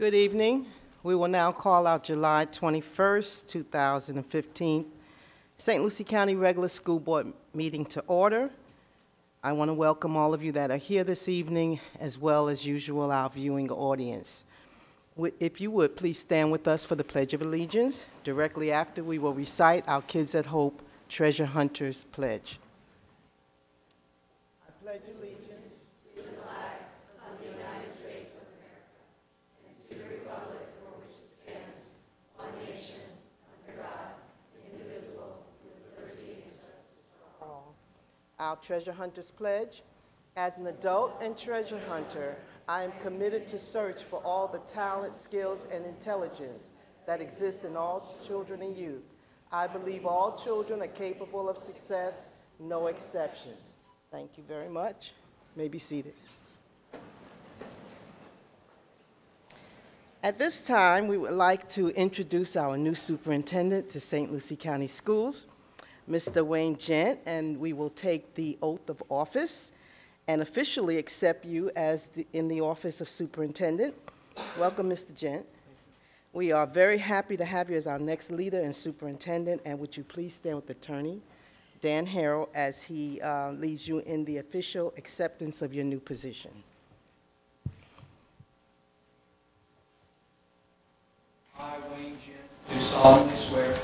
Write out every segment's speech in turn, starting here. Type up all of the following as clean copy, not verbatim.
Good evening. We will now call our July 21st, 2015 St. Lucie County Regular School Board meeting to order. I want to welcome all of you that are here this evening, as well as usual, our viewing audience. If you would, please stand with us for the Pledge of Allegiance. Directly after, we will recite our Kids at Hope Treasure Hunters Pledge. I pledge allegiance to the flag of the United States of America and to the republic for which it stands, one nation, under God, indivisible, with liberty and justice for all. Our Treasure Hunters Pledge. As an adult and treasure hunter, I am committed to search for all the talent, skills, and intelligence that exist in all children and youth. I believe all children are capable of success, no exceptions. Thank you very much. You may be seated. At this time, we would like to introduce our new superintendent to St. Lucie County Schools, Mr. Wayne Gent, and we will take the oath of office and officially accept you as in the office of superintendent. Welcome, Mr. Gent. We are very happy to have you as our next leader and superintendent, and would you please stand with Attorney Dan Harrell as he leads you in the official acceptance of your new position. I, Wayne Gent, do solemnly swear that I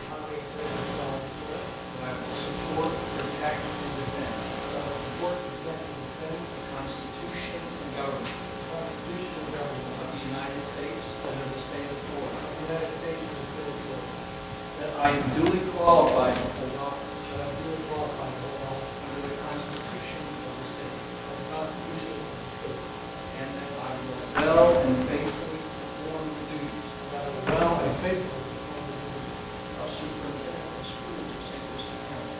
will support, protect, and defend the Constitution and government of the United States and of the state of Florida. That I am duly qualified to hold office under the Constitution of the state. And that I will well and faithfully perform the duties of superintendent of schools of St. Lucie County,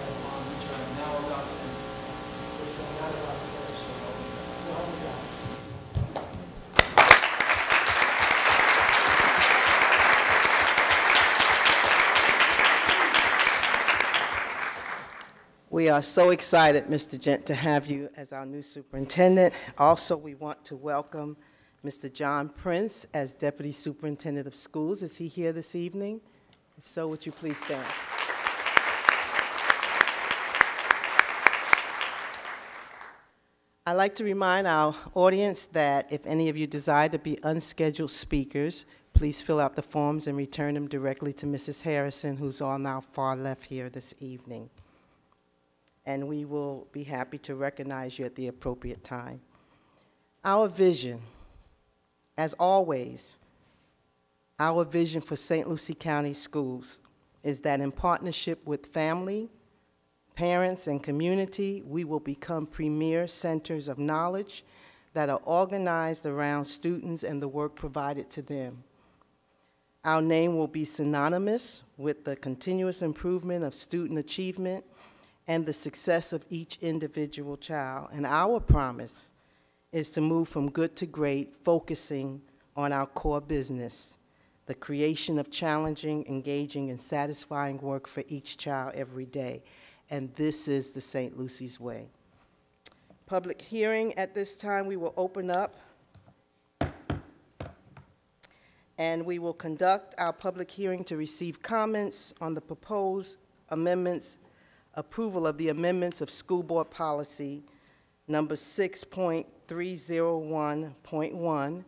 upon which I am now about to enter. So help me God. We are so excited, Mr. Gent, to have you as our new superintendent. Also, we want to welcome Mr. John Prince as Deputy Superintendent of Schools. Is he here this evening? If so, would you please stand? I'd like to remind our audience that if any of you desire to be unscheduled speakers, please fill out the forms and return them directly to Mrs. Harrison, who's on our far left here this evening. And we will be happy to recognize you at the appropriate time. Our vision, as always, our vision for St. Lucie County Schools is that in partnership with family, parents, and community, we will become premier centers of knowledge that are organized around students and the work provided to them. Our name will be synonymous with the continuous improvement of student achievement and the success of each individual child. And our promise is to move from good to great, focusing on our core business, the creation of challenging, engaging, and satisfying work for each child every day. And this is the St. Lucie's way. Public hearing at this time, we will open up and we will conduct our public hearing to receive comments on the proposed amendments, approval of the amendments of School Board Policy number 6.301.1,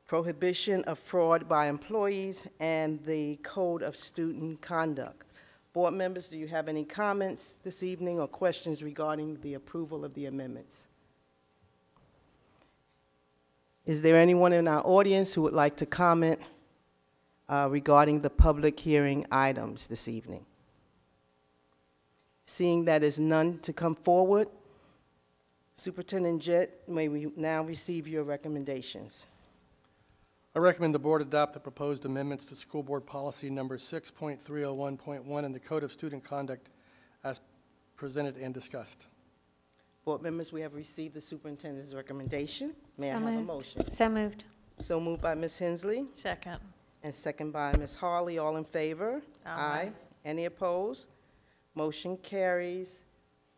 prohibition of fraud by employees, and the Code of Student Conduct. Board members, do you have any comments this evening or questions regarding the approval of the amendments? Is there anyone in our audience who would like to comment regarding the public hearing items this evening? Seeing that is none to come forward, Superintendent Gent, may we now receive your recommendations. I recommend the board adopt the proposed amendments to School Board Policy number 6.301.1 and the Code of Student Conduct as presented and discussed. Board members, we have received the superintendent's recommendation. May I have a motion? So moved. So moved by Ms. Hensley Second. and second by Ms. Harley. All in favor? Aye. Any opposed? Motion carries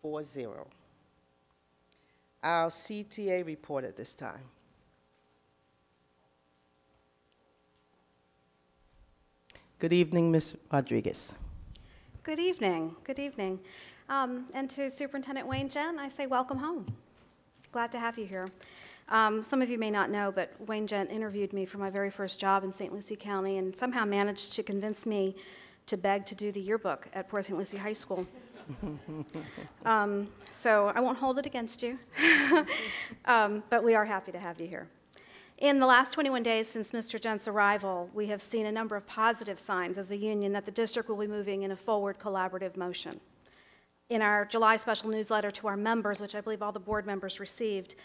4-0. Our CTA report at this time. Good evening, Ms. Rodriguez. Good evening. Good evening. And to Superintendent Wayne Gent, I say welcome home. Glad to have you here. Some of you may not know, but Wayne Gent interviewed me for my very first job in St. Lucie County and somehow managed to convince me to beg to do the yearbook at Port St. Lucie High School. So I won't hold it against you, but we are happy to have you here. In the last 21 days since Mr. Gent's arrival, we have seen a number of positive signs as a union that the district will be moving in a forward collaborative motion. In our July special newsletter to our members, which I believe all the board members received,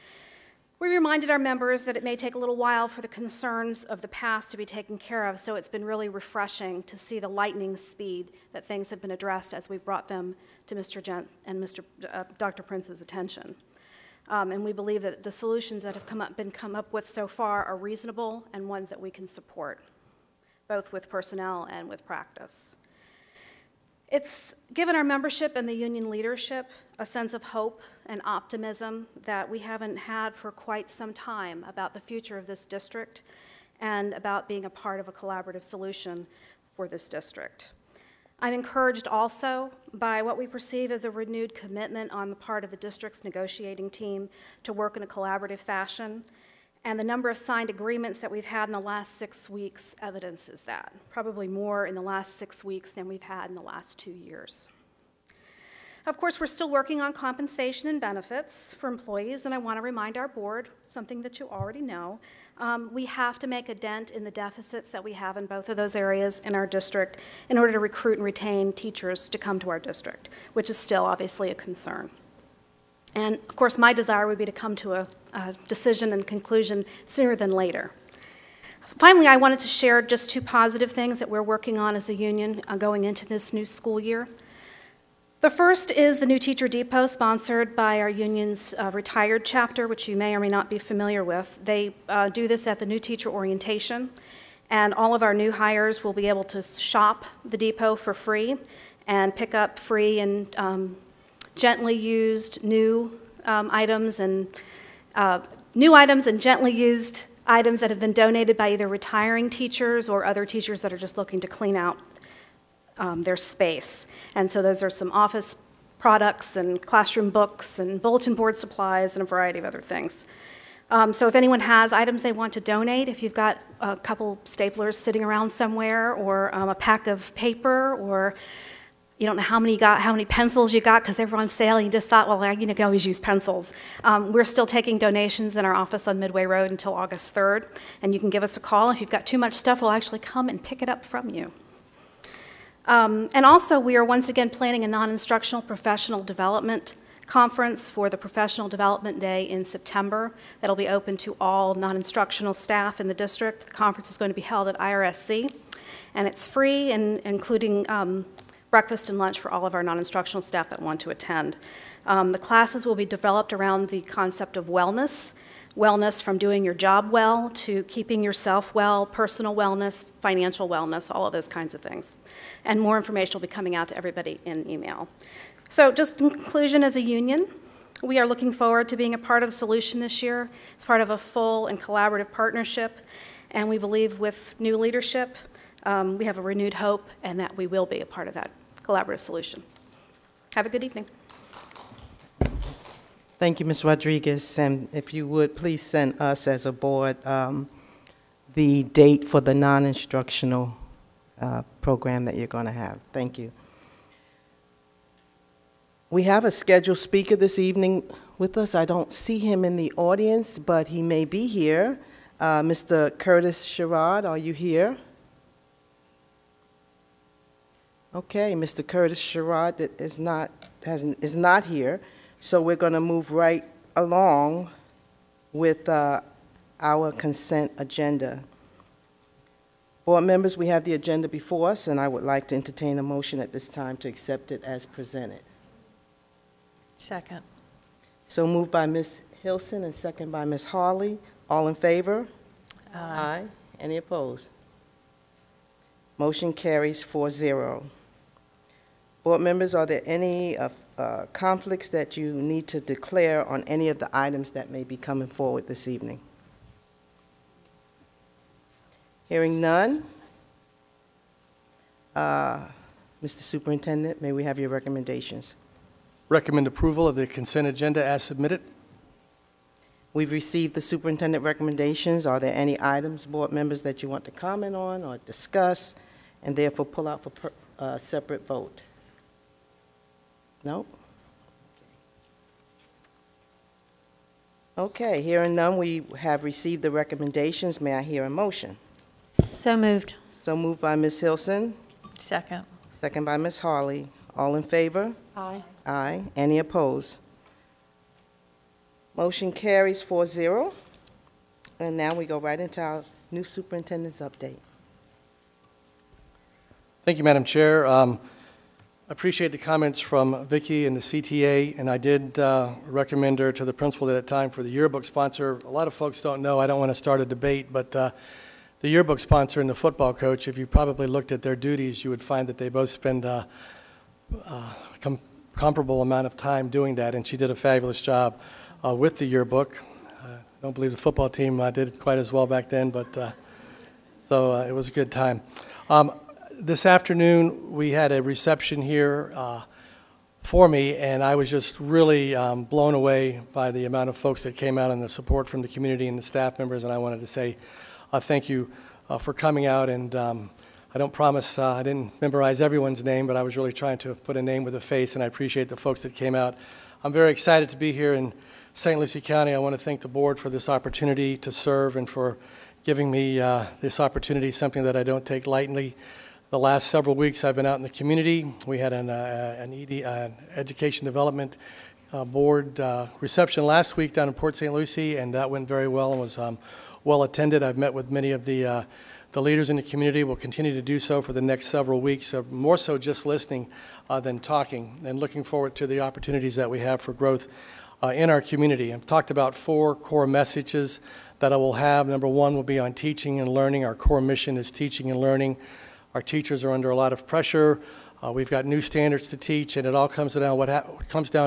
we reminded our members that it may take a little while for the concerns of the past to be taken care of, so it's been really refreshing to see the lightning speed that things have been addressed as we brought them to Mr. Gent and Dr. Prince's attention. And we believe that the solutions that have been come up with so far are reasonable and ones that we can support, both with personnel and with practice. It's given our membership and the union leadership a sense of hope and optimism that we haven't had for quite some time about the future of this district and about being a part of a collaborative solution for this district. I'm encouraged also by what we perceive as a renewed commitment on the part of the district's negotiating team to work in a collaborative fashion, and the number of signed agreements that we've had in the last 6 weeks evidences that, probably more in the last 6 weeks than we've had in the last 2 years. Of course, we're still working on compensation and benefits for employees, and I want to remind our board, something that you already know, we have to make a dent in the deficits that we have in both of those areas in our district in order to recruit and retain teachers to come to our district, which is still obviously a concern. And of course, my desire would be to come to a decision and conclusion sooner than later. Finally, I wanted to share just 2 positive things that we're working on as a union going into this new school year. The first is the new Teacher Depot sponsored by our union's retired chapter, which you may or may not be familiar with. They do this at the new teacher orientation, and all of our new hires will be able to shop the depot for free and pick up free and gently used new items and gently used items that have been donated by either retiring teachers or other teachers that are just looking to clean out their space. And so those are some office products and classroom books and bulletin board supplies and a variety of other things. So if anyone has items they want to donate, if you've got a couple staplers sitting around somewhere or a pack of paper, or you don't know how many pencils you got because they were on sale and you just thought, well, you can always use pencils. We're still taking donations in our office on Midway Road until August 3rd, and you can give us a call. If you've got too much stuff, we'll actually come and pick it up from you. And also, we are once again planning a non-instructional professional development conference for the Professional Development Day in September. That'll be open to all non-instructional staff in the district. The conference is going to be held at IRSC, and it's free, and including breakfast and lunch for all of our non-instructional staff that want to attend. The classes will be developed around the concept of wellness. Wellness from doing your job well to keeping yourself well, personal wellness, financial wellness, all of those kinds of things. And more information will be coming out to everybody in email. So just in conclusion, as a union, we are looking forward to being a part of the solution this year. It's part of a full and collaborative partnership, and we believe with new leadership, we have a renewed hope and that we will be a part of that collaborative solution. Have a good evening. Thank you, Ms. Rodriguez, and if you would, please send us as a board the date for the non-instructional program that you're going to have. Thank you. We have a scheduled speaker this evening with us. I don't see him in the audience, but he may be here. Mr. Curtis Sherrod, are you here? Okay, Mr. Curtis Sherrod is not here. So we're going to move right along with our consent agenda. Board members, we have the agenda before us, and I would like to entertain a motion at this time to accept it as presented. Second. So moved by Ms. Hilson and second by Ms. Hawley. All in favor? Aye. Any opposed? Motion carries 4-0. Board members, are there any conflicts that you need to declare on any of the items that may be coming forward this evening? Hearing none, Mr. Superintendent, may we have your recommendations? Recommend approval of the consent agenda as submitted. We've received the superintendent recommendations. Are there any items, board members, that you want to comment on or discuss, and therefore pull out for separate vote? No? Okay, hearing none, we have received the recommendations. May I hear a motion? So moved. So moved by Ms. Hilson, Second. second by Ms. Harley. All in favor? Aye. Aye. Any opposed? Motion carries 4-0. And now we go right into our new superintendent's update. Thank you, Madam Chair. Appreciate the comments from Vicki and the CTA, and I did recommend her to the principal at that time for the yearbook sponsor. A lot of folks don't know, I don't want to start a debate, but the yearbook sponsor and the football coach, if you probably looked at their duties, you would find that they both spend comparable amount of time doing that, and she did a fabulous job with the yearbook. I don't believe the football team did quite as well back then, but so it was a good time. This afternoon, we had a reception here for me, and I was just really blown away by the amount of folks that came out and the support from the community and the staff members, and I wanted to say thank you for coming out. And I don't promise, I didn't memorize everyone's name, but I was really trying to put a name with a face, and I appreciate the folks that came out. I'm very excited to be here in St. Lucie County. I want to thank the board for this opportunity to serve and for giving me this opportunity, something that I don't take lightly. The last several weeks I've been out in the community. We had an Education Development Board reception last week down in Port St. Lucie, and that went very well and was well attended. I've met with many of the leaders in the community. We'll continue to do so for the next several weeks, more so just listening than talking, and looking forward to the opportunities that we have for growth in our community. I've talked about 4 core messages that I will have. Number 1 will be on teaching and learning. Our core mission is teaching and learning. Our teachers are under a lot of pressure. We've got new standards to teach, and it all comes down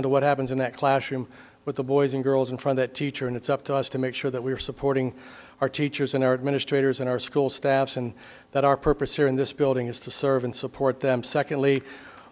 to what happens in that classroom with the boys and girls in front of that teacher, and it's up to us to make sure that we're supporting our teachers and our administrators and our school staffs, and that our purpose here in this building is to serve and support them. Secondly,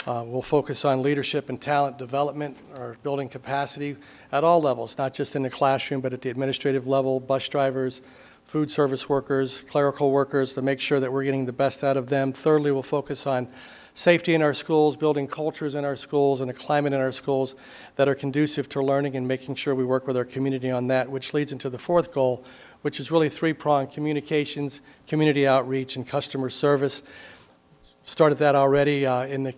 we'll focus on leadership and talent development, or building capacity at all levels, not just in the classroom, but at the administrative level, bus drivers, food service workers, clerical workers, to make sure that we're getting the best out of them. Thirdly, we'll focus on safety in our schools, building cultures in our schools, and a climate in our schools that are conducive to learning, and making sure we work with our community on that, which leads into the 4th goal, which is really 3-pronged: communications, community outreach, and customer service. Started that already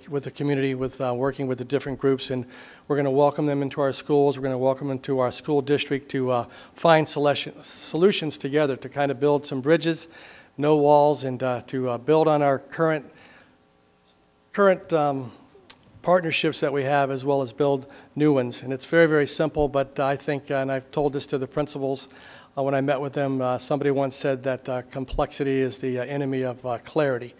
with the community, with working with the different groups, and we're going to welcome them into our schools. We're going to welcome them to our school district to find solutions together to kind of build some bridges, no walls, and to build on our current partnerships that we have, as well as build new ones. And it's very, very simple, but I think, and I've told this to the principals when I met with them, somebody once said that complexity is the enemy of clarity.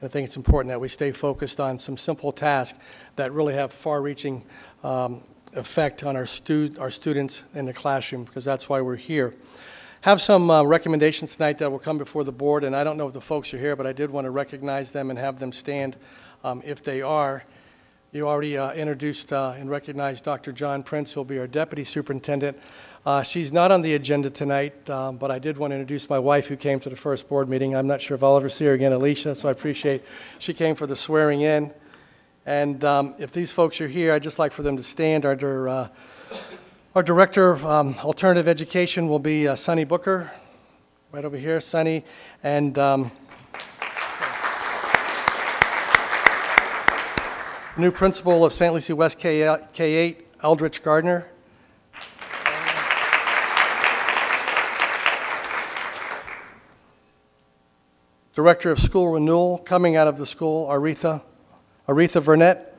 I think it's important that we stay focused on some simple tasks that really have far-reaching effect on our students in the classroom, because that's why we're here. Have some recommendations tonight that will come before the board, and I don't know if the folks are here, but I did want to recognize them and have them stand if they are. You already introduced and recognized Dr. John Prince, who will be our Deputy Superintendent. She's not on the agenda tonight, but I did want to introduce my wife, who came to the first board meeting. I'm not sure if I'll ever see her again, Alicia, so I appreciate she came for the swearing in. And if these folks are here, I'd just like for them to stand. Our Director of Alternative Education will be Sonny Booker, right over here, Sonny. And new principal of St. Lucie West K8, Eldridge Gardner. Director of School Renewal, coming out of the school, Aretha Vernette.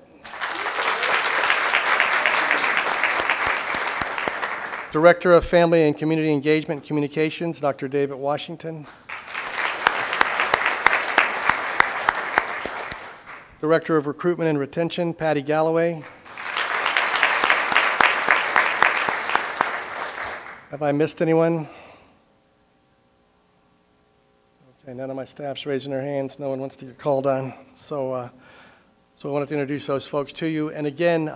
Director of Family and Community Engagement and Communications, Dr. David Washington. Director of Recruitment and Retention, Patty Galloway. Have I missed anyone? Okay. Okay, none of my staff's raising their hands. No one wants to get called on. So I wanted to introduce those folks to you. And again,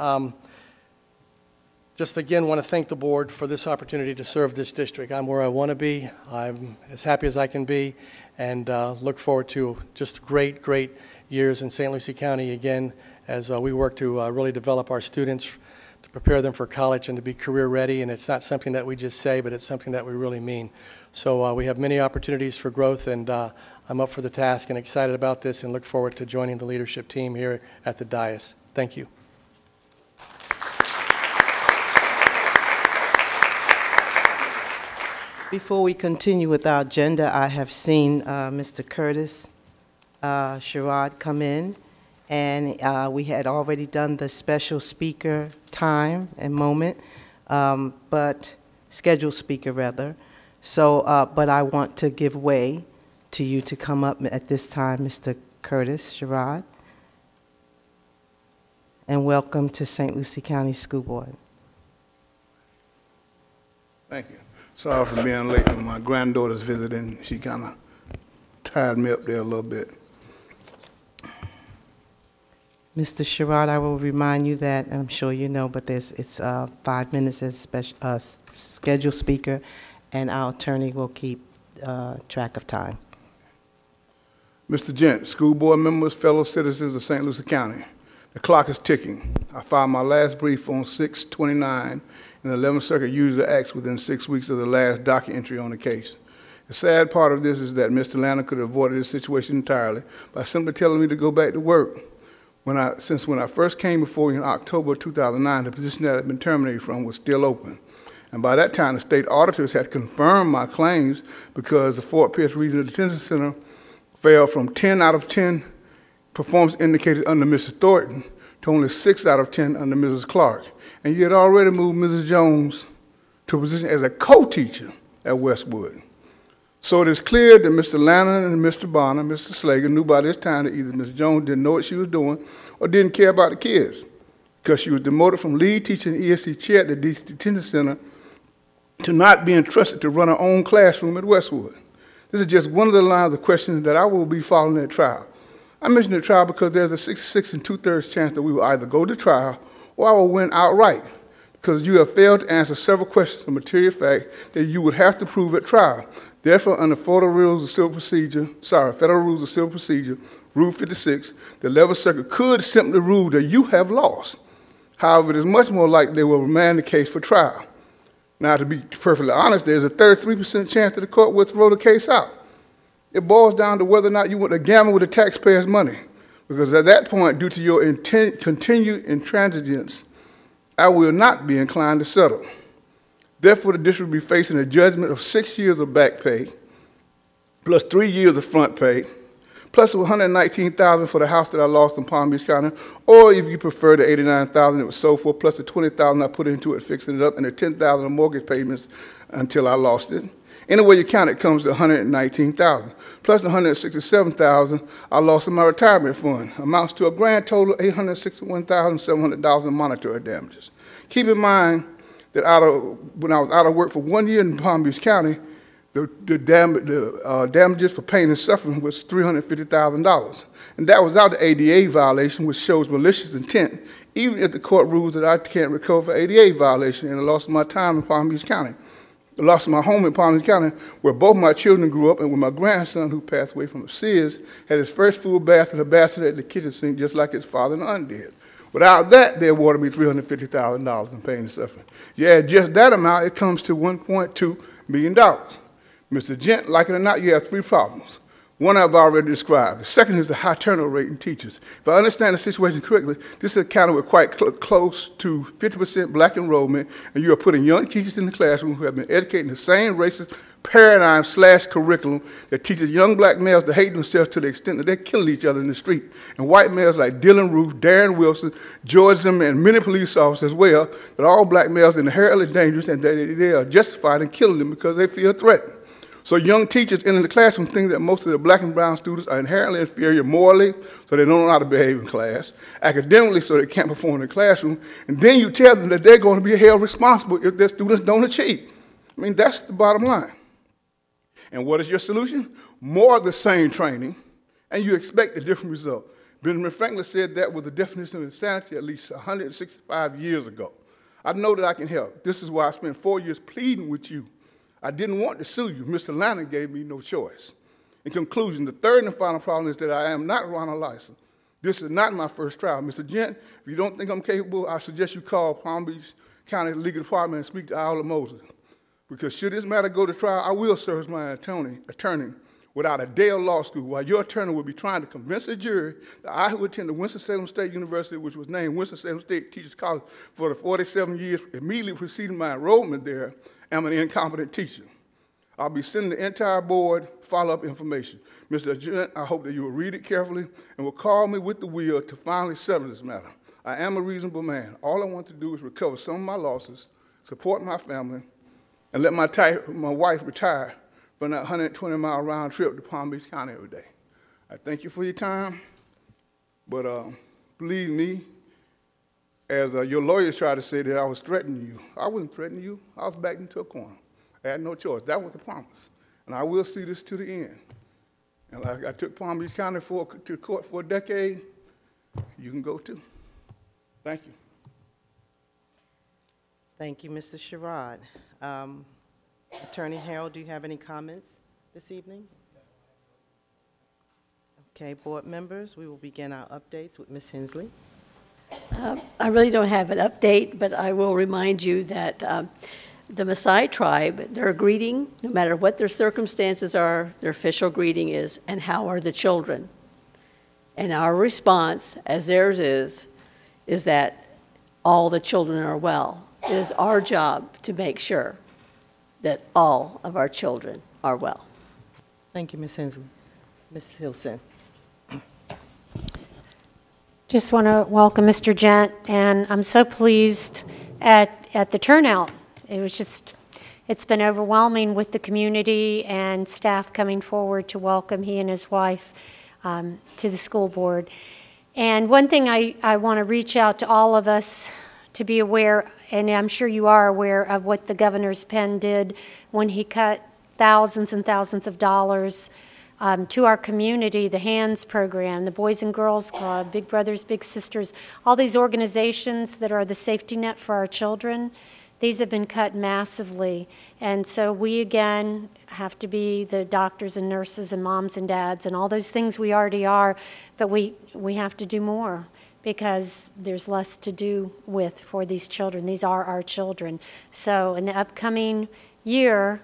just again want to thank the board for this opportunity to serve this district. I'm where I want to be. I'm as happy as I can be, and look forward to just great, great years in St. Lucie County again as we work to really develop our students, to prepare them for college and to be career ready. And it's not something that we just say, but it's something that we really mean. So we have many opportunities for growth, and I'm up for the task and excited about this and look forward to joining the leadership team here at the dais. Thank you. Before we continue with our agenda, I have seen Mr. Curtis Sherrod come in, and we had already done the special speaker time and moment, scheduled speaker rather. So, but I want to give way to you to come up at this time, Mr. Curtis Sherrod, and welcome to St. Lucie County School Board. Thank you. Sorry for being late. My granddaughter's visiting. She kind of tired me up there a little bit. Mr. Sherrod, I will remind you that, I'm sure you know, but it's 5 minutes as scheduled speaker, and our attorney will keep track of time. Mr. Gent, school board members, fellow citizens of St. Lucie County, the clock is ticking. I filed my last brief on 6/29, and the 11th Circuit usually acts within 6 weeks of the last docket entry on the case. The sad part of this is that Mr. Lana could have avoided this situation entirely by simply telling me to go back to work. Since when I first came before you in October 2009, the position that I had been terminated from was still open. And by that time, the state auditors had confirmed my claims because the Fort Pierce Regional Detention Center fell from 10 out of 10 performance indicators under Mrs. Thornton to only 6 out of 10 under Mrs. Clark. And you had already moved Mrs. Jones to a position as a co-teacher at Westwood. So it is clear that Mr. Lana and Mr. Bonner, Mr. Slager, knew by this time that either Ms. Jones didn't know what she was doing or didn't care about the kids, because she was demoted from lead teacher and ESC chair at the detention center to not being trusted to run her own classroom at Westwood. This is just one of the lines of questions that I will be following at trial. I mention the trial because there's a 66 2/3 chance that we will either go to trial or I will win outright, because you have failed to answer several questions of material fact that you would have to prove at trial. Therefore, under Federal Rules of Civil Procedure, Rule 56, the 11th Circuit could simply rule that you have lost. However, it is much more likely they will remand the case for trial. Now, to be perfectly honest, there's a 33% chance that the court will throw the case out. It boils down to whether or not you want to gamble with the taxpayers' money, because at that point, due to your continued intransigence, I will not be inclined to settle. Therefore, the district will be facing a judgment of 6 years of back pay, plus 3 years of front pay, plus $119,000 for the house that I lost in Palm Beach County, or if you prefer, the $89,000 it was sold for, plus the $20,000 I put into it fixing it up, and the $10,000 of mortgage payments until I lost it. Any way you count it comes to $119,000, plus the $167,000 I lost in my retirement fund, amounts to a grand total of $861,700 in monetary damages. Keep in mind that when I was out of work for 1 year in Palm Beach County, the damages for pain and suffering was $350,000. And that was out the ADA violation, which shows malicious intent, even if the court rules that I can't recover for ADA violation and the loss of my time in Palm Beach County. The loss of my home in Palm Beach County, where both my children grew up, and where my grandson, who passed away from SIDS, had his first full bath in a bassinet at the kitchen sink, just like his father and aunt did. Without that, they awarded me $350,000 in pain and suffering. You add just that amount, it comes to $1.2 million. Mr. Gent, like it or not, you have 3 problems. One I've already described. The second is the high turnover rate in teachers. If I understand the situation correctly, this is a county with quite close to 50% black enrollment, and you are putting young teachers in the classroom who have been educating the same racist paradigm / curriculum that teaches young black males to hate themselves to the extent that they're killing each other in the street. And white males like Dylan Roof, Darren Wilson, George Zimmerman, and many police officers as well, that all black males are inherently dangerous and that they are justified in killing them because they feel threatened. So young teachers in the classroom think that most of the black and brown students are inherently inferior morally, so they don't know how to behave in class, academically, so they can't perform in the classroom, and then you tell them that they're going to be held responsible if their students don't achieve. I mean, that's the bottom line. And what is your solution? More of the same training, and you expect a different result. Benjamin Franklin said that was the definition of insanity at least 165 years ago. I know that I can help. This is why I spent 4 years pleading with you. I didn't want to sue you. Mr. Lanner gave me no choice. In conclusion, the third and final problem is that I am not Ronald Lyson. This is not my first trial. Mr. Gent, if you don't think I'm capable, I suggest you call Palm Beach County Legal Department and speak to Iola Moses. Because should this matter go to trial, I will serve as my attorney without a day of law school, while your attorney will be trying to convince a jury that I, who attended Winston-Salem State University, which was named Winston-Salem State Teachers College for the 47 years immediately preceding my enrollment there, am an incompetent teacher. I'll be sending the entire board follow-up information. Mr. Gent, I hope that you will read it carefully and will call me with the will to finally settle this matter. I am a reasonable man. All I want to do is recover some of my losses, support my family, and let my wife retire from that 120-mile round trip to Palm Beach County every day. I thank you for your time, but believe me, as your lawyers try to say that I was threatening you, I wasn't threatening you. I was backed into a corner. I had no choice. That was the promise. And I will see this to the end. And like I took Palm Beach County to court for a decade, you can go too. Thank you. Thank you, Mr. Sherrod. Attorney Harrell, do you have any comments this evening? Okay, board members, we will begin our updates with Ms. Hensley. I really don't have an update, but I will remind you that the Maasai tribe, their greeting, no matter what their circumstances are, their official greeting is, "And how are the children?" And our response, as theirs is that all the children are well. It is our job to make sure that all of our children are well. Thank you, Ms. Hensley. Ms. Hilson. Just want to welcome Mr. Gent, and I'm so pleased at the turnout. It's been overwhelming with the community and staff coming forward to welcome he and his wife to the school board. And one thing I want to reach out to all of us to be aware, and I'm sure you are aware of what the governor's pen did when he cut thousands and thousands of dollars to our community, the HANDS program, the Boys and Girls Club, Big Brothers, Big Sisters, all these organizations that are the safety net for our children. These have been cut massively, and so we again have to be the doctors and nurses and moms and dads and all those things we already are, but we have to do more because there's less to do with for these children. These are our children. So in the upcoming year,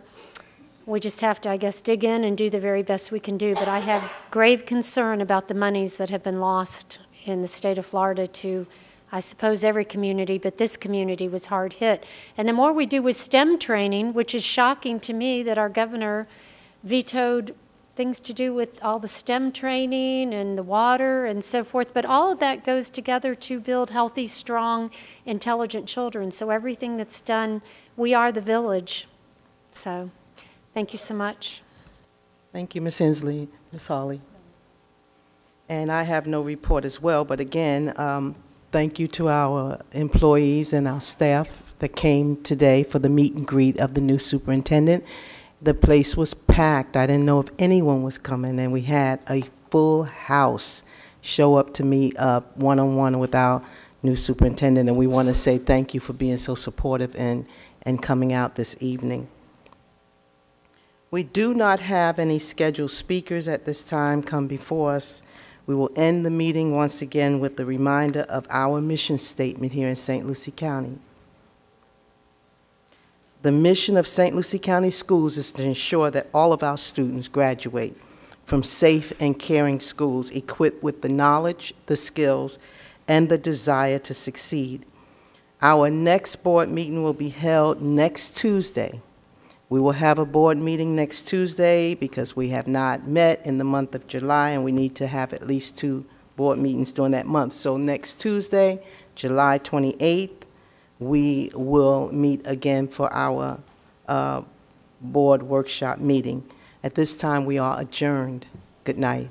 we just have to, I guess, dig in and do the very best we can do, but I have grave concern about the monies that have been lost in the state of Florida to, I suppose, every community, but this community was hard hit. And the more we do with STEM training, which is shocking to me that our governor vetoed things to do with all the STEM training and the water and so forth, but all of that goes together to build healthy, strong, intelligent children. So everything that's done, we are the village. So thank you so much. Thank you, Ms. Hensley. Ms. Hawley. And I have no report as well, but again, thank you to our employees and our staff that came today for the meet and greet of the new superintendent. The place was packed. I didn't know if anyone was coming, and we had a full house show up to meet up one-on-one with our new superintendent, and we want to say thank you for being so supportive and coming out this evening. We do not have any scheduled speakers at this time come before us. We will end the meeting once again with the reminder of our mission statement here in St. Lucie County. The mission of St. Lucie County Schools is to ensure that all of our students graduate from safe and caring schools equipped with the knowledge, the skills, and the desire to succeed. Our next board meeting will be held next Tuesday. We will have a board meeting next Tuesday because we have not met in the month of July, and we need to have at least 2 board meetings during that month. So next Tuesday, July 28th, we will meet again for our board workshop meeting. At this time, we are adjourned. Good night.